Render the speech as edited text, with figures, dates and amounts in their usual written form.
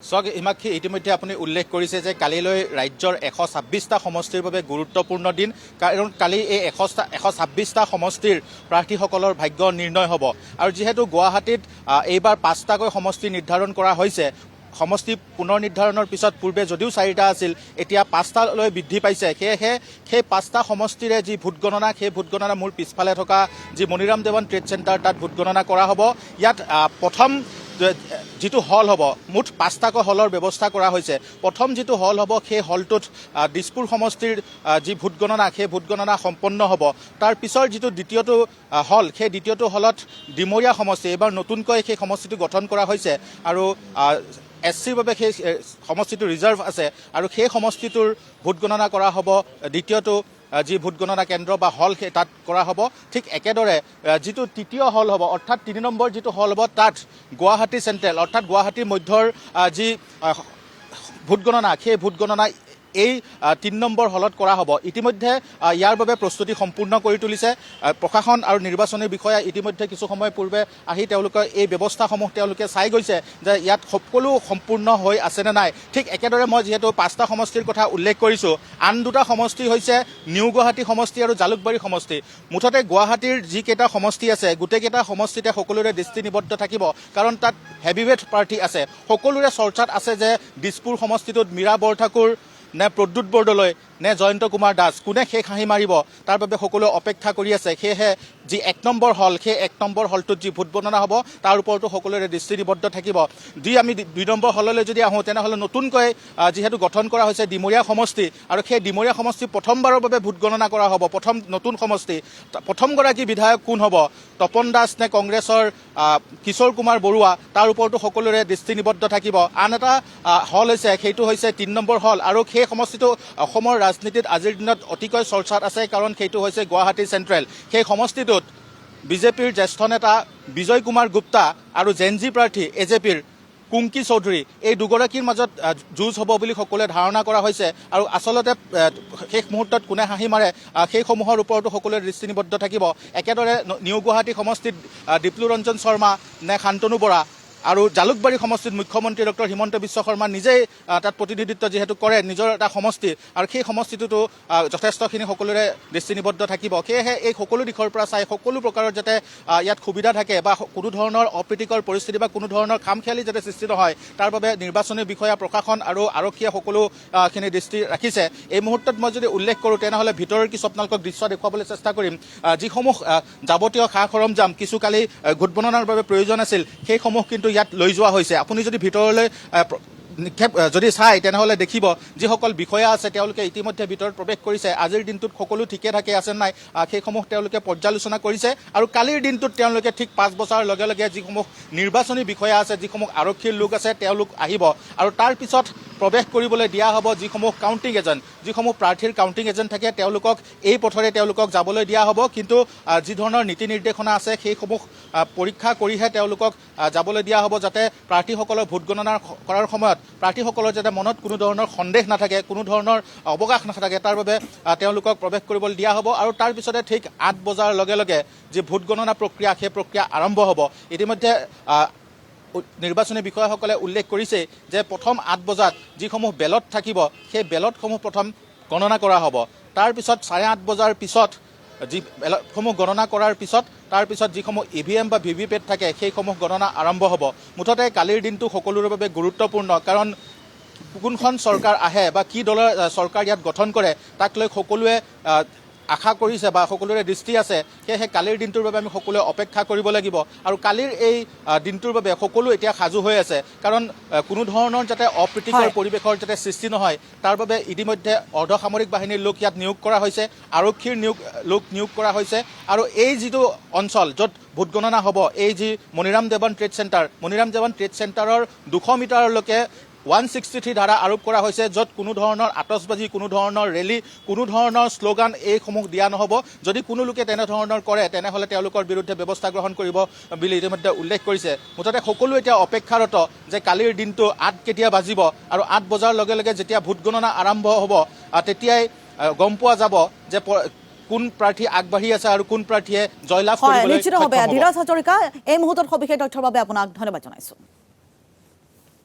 হিমাক্ষী ইতিমধ্যে আপুনি উল্লেখ কৰিছে যে কালিলৈ ৰাজ্যৰ 126টা সমষ্টিৰ বাবে গুৰুত্বপূৰ্ণ দিন কাৰণ কালি এই 126টা সমষ্টিৰ প্ৰাৰ্থীসকলৰ ভাগ্য নিৰ্ণয় হ'ব আৰু যিহেতু গুৱাহাটীত এইবাৰ 5টাকৈ সমষ্টি নিৰ্ধাৰণ কৰা হৈছে সমষ্টি পুনৰ নিৰ্ধাৰণৰ পিছত পূৰ্বে যদিও 4টা আছিল এতিয়া 5টালৈ বৃদ্ধি পাইছে সেয়েহে সেই 5টা সমষ্টিৰে যি ভোটগণনা সেই ভোটগণনা মূল পিছফালে থকা যি মণিৰাম দেৱান ট্ৰেড চেণ্টাৰ তাত ভোটগণনা কৰা হ'ব ইয়াত প্ৰথম যিটো হল হ'ব মুঠ 5টাকৈ হলৰ ব্যৱস্থা কৰা হৈছে প্ৰথম যিটো হল হ'ব সেই হলটোত দিছপুৰ সমষ্টিৰ যি ভোটগণনা সেই ভোটগণনা সম্পন্ন হ'ব তাৰ পিছৰ যিটো দ্বিতীয়টো হল সেই দ্বিতীয়টো হলত ডিমৰীয়া সমষ্টি এইবাৰ নতুনকৈ সেই সমষ্টিটো গঠন কৰা হৈছে আৰু এছচিৰ বাবে সেই সমষ্টিটো ৰিজাৰ্ভ আছে আৰু সেই সমষ্টিটোৰ ভোটগণনা কৰা হ'ব দ্বিতীয়টো যি ভোটগণনা কেন্দ্ৰ বা হল তাত কৰা হ'ব ঠিক একেদৰে যিটো তৃতীয় হল হ'ব অৰ্থাৎ 3 নম্বৰ যিটো হল হ'ব তাত গুৱাহাটী চেণ্ট্ৰেল অৰ্থাৎ গুৱাহাটীৰ মধ্যৰ যি ভোটগণনা সেই ভোটগণনা এই 3 নম্বৰ হলত কৰা হ'ব ইতিমধ্যে ইয়াৰ বাবে প্ৰস্তুতি সম্পূৰ্ণ কৰি তুলিছে প্ৰশাসন আৰু নিৰ্বাচনী বিষয়া ইতিমধ্যে কিছু সময় পূৰ্বে আহি তেওঁলোকে এই ব্যৱস্থাসমূহ তেওঁলোকে চাই গৈছে যে ইয়াত সকলো সম্পূৰ্ণ হৈ আছে নে নাই ঠিক একেদৰে মই যিহেতু 5টা সমষ্টিৰ কথা উল্লেখ কৰিছোঁ আন দুটা সমষ্টি হৈছে নিউ গুৱাহাটী সমষ্টি আৰু জালুকবাৰী সমষ্টি মুঠতে গুৱাহাটীৰ যিকেইটা সমষ্টি আছে গোটেইকেইটা সমষ্টিতে সকলোৰে দৃষ্টি নিবদ্ধ থাকিব কাৰণ তাত হেভিৱেট প্ৰাৰ্থী আছে সকলোৰে চৰ্চাত আছে যে দিছপুৰ সমষ্টিটোত মীৰা বৰঠাকুৰ নে প্ৰদ্যুৎ বৰদলৈ নে জয়ন্ত কুমাৰ দাস কোনে শেষ হাঁহি মাৰিব তাৰ বাবে সকলোৱে অপেক্ষা কৰি আছে সেয়েহে যি 1 নম্বৰ হল সেই 1 নম্বৰ হলটোত যি ভোট গণনা হ'ব তাৰ ওপৰতো সকলোৰে দৃষ্টি নিবদ্ধ থাকিব আমি 2 নম্বৰ হললৈ যদি আহোঁ তেনেহ'লে নতুনকৈ যিহেতু গঠন কৰা হৈছে ডিমৰীয়া সমষ্টি আৰু সেই ডিমৰীয়া সমষ্টি প্ৰথমবাৰৰ বাবে ভোট গণনা কৰা হ'ব প্ৰথম নতুন সমষ্টি প্ৰথমগৰাকী বিধায়ক কোন হ'ব তপন দাস নে কংগ্ৰেছৰ কিশোৰ কুমাৰ বৰুৱা তাৰ ওপৰতো সকলোৰে দৃষ্টি নিবদ্ধ থাকিব আন এটা হল হৈছে সেইটো হৈছে 3 নম্বৰ হল আৰু সেই সমষ্টিটো অসমৰ ৰাজনীতিত আজিৰ দিনত অতিকৈ চৰ্চাত আছে কাৰণ সেইটো হৈছে গুৱাহাটী চেণ্ট্ৰেল সেই সমষ্টিটোত বিজেপিৰ জ্যেষ্ঠ নেতা বিজয় কুমাৰ গুপ্তা আৰু জেনজি প্ৰাৰ্থী এজেপিৰ কুংকি চৌধুৰী এই দুগৰাকীৰ মাজত যুঁজ হ'ব বুলি সকলোৱে ধাৰণা কৰা হৈছে আৰু আচলতে শেষ মুহূৰ্তত কোনে হাঁহি মাৰে সেইসমূহৰ ওপৰতো সকলোৱে দৃষ্টি নিবদ্ধ থাকিব একেদৰে নিউ গুৱাহাটী সমষ্টিত দীপ্লু ৰঞ্জন শৰ্মা নে শান্তনু বৰা আৰু জালুকবাৰী সমষ্টিত মুখ্যমন্ত্ৰী ডক্টৰ হিমন্ত বিশ্ব শৰ্মা নিজেই তাত প্ৰতিনিধিত্ব যিহেতু কৰে নিজৰ এটা সমষ্টি আৰু সেই সমষ্টিটোতো যথেষ্টখিনি সকলোৰে দৃষ্টি নিবদ্ধ থাকিব সেয়েহে এই সকলো দিশৰ পৰা চাই সকলো প্ৰকাৰৰ যাতে ইয়াত সুবিধা থাকে বা কোনো ধৰণৰ অপ্ৰীতিকৰ পৰিস্থিতি বা কোনো ধৰণৰ খামখেয়ালি যাতে সৃষ্টি নহয় তাৰ বাবে নিৰ্বাচনী বিষয়া প্ৰশাসন আৰু আৰক্ষীয়ে সকলোখিনি দৃষ্টি ৰাখিছে এই মুহূৰ্তত মই যদি উল্লেখ কৰোঁ তেনেহ'লে ভিতৰৰ কিছু আপোনালোকক দৃশ্য দেখুৱাবলৈ চেষ্টা কৰিম যিসমূহ যাৱতীয় সা সৰঞ্জাম কিছু কালি ভোট গণনাৰ বাবে প্ৰয়োজন আছিল সেইসমূহ কিন্তু ইয়াত লৈ যোৱা হৈছে আপুনি যদি ভিতৰলৈ নিক্ষেপ যদি চাই তেনেহ'লে দেখিব যিসকল বিষয়া আছে তেওঁলোকে ইতিমধ্যে ভিতৰত প্ৰৱেশ কৰিছে আজিৰ দিনটোত সকলো ঠিকে থাকে আছে নাই সেইসমূহ তেওঁলোকে পৰ্যালোচনা কৰিছে আৰু কালিৰ দিনটোত তেওঁলোকে ঠিক 5 বছৰৰ লগে লগে যিসমূহ নিৰ্বাচনী বিষয়া আছে যিসমূহ আৰক্ষীৰ লোক আছে তেওঁলোক আহিব আৰু তাৰ পিছত প্ৰৱেশ কৰিবলৈ দিয়া হ'ব যিসমূহ কাউণ্টিং এজেণ্ট যিসমূহ প্ৰাৰ্থীৰ কাউণ্টিং এজেণ্ট থাকে তেওঁলোকক এই পথৰে তেওঁলোকক যাবলৈ দিয়া হ'ব কিন্তু যি ধৰণৰ নীতি নিৰ্দেশনা আছে সেইসমূহ পৰীক্ষা কৰিহে তেওঁলোকক যাবলৈ দিয়া হ'ব যাতে প্ৰাৰ্থীসকলৰ ভোট গণনা কৰাৰ সময়ত প্ৰাৰ্থীসকলৰ যাতে মনত কোনো ধৰণৰ সন্দেহ নাথাকে কোনো ধৰণৰ অৱকাশ নাথাকে তাৰ বাবে তেওঁলোকক প্ৰৱেশ কৰিবলৈ দিয়া হ'ব আৰু তাৰ পিছতে ঠিক 8 বজাৰ লগে লগে যি ভোট গণনা প্ৰক্ৰিয়া সেই প্ৰক্ৰিয়া আৰম্ভ হ'ব ইতিমধ্যে নিৰ্বাচনী বিষয়াসকলে উল্লেখ কৰিছে যে প্ৰথম 8 বজাত যিসমূহ বেলট থাকিব সেই বেলটসমূহ প্ৰথম গণনা কৰা হ'ব তাৰ পিছত 8:30 বজাৰ পিছত যি বেলটসমূহ গণনা কৰাৰ পিছত তাৰ পিছত যিসমূহ EVM বা VVPAT থাকে সেইসমূহ গণনা আৰম্ভ হ'ব মুঠতে কালিৰ দিনটো সকলোৰে বাবে গুৰুত্বপূৰ্ণ কাৰণ কোনখন চৰকাৰ আহে বা কি দলৰ চৰকাৰ ইয়াত গঠন কৰে তাক লৈ সকলোৱে আশা কৰিছে বা সকলোৰে দৃষ্টি আছে সেয়েহে কালিৰ দিনটোৰ বাবে আমি সকলোৱে অপেক্ষা কৰিব লাগিব আৰু কালিৰ এই দিনটোৰ বাবে সকলো এতিয়া সাজু হৈ আছে কাৰণ কোনো ধৰণৰ যাতে অপ্ৰীতিকৰ পৰিৱেশৰ যাতে সৃষ্টি নহয় তাৰ বাবে ইতিমধ্যে অৰ্ধসামৰিক বাহিনীৰ লোক ইয়াত নিয়োগ কৰা হৈছে আৰক্ষীৰ লোক নিয়োগ কৰা হৈছে আৰু এই যিটো অঞ্চল য'ত ভোট গণনা হ'ব এই যি মণিৰাম দেৱান ট্ৰেড চেণ্টাৰৰ 200 মিটাৰলৈকে 163 ধাৰা আৰোপ কৰা হৈছে য'ত কোনো ধৰণৰ আতচবাজি কোনো ধৰণৰ ৰেলী কোনো ধৰণৰ শ্লোগান এইসমূহ দিয়া নহ'ব যদি কোনো লোকে তেনেধৰণৰ কৰে তেনেহ'লে তেওঁলোকৰ বিৰুদ্ধে ব্যৱস্থা গ্ৰহণ কৰিব বুলি ইতিমধ্যে উল্লেখ কৰিছে মুঠতে সকলো এতিয়া অপেক্ষাৰত যে কালিৰ দিনটো 8 কেতিয়া বাজিব আৰু 8 বজাৰ লগে লগে যেতিয়া ভোট গণনা আৰম্ভ হ'ব তেতিয়াই গম পোৱা যাব যে কোন প্ৰাৰ্থী আগবাঢ়ি আছে আৰু কোন প্ৰাৰ্থীয়ে জয়লাভ কৰিবলৈ নিশ্চিত হবে ধীৰজ হাজৰিকা এই মুহূৰ্তত সবিশেষ তথ্যৰ বাবে আপোনাক ধন্যবাদ জনাইছো।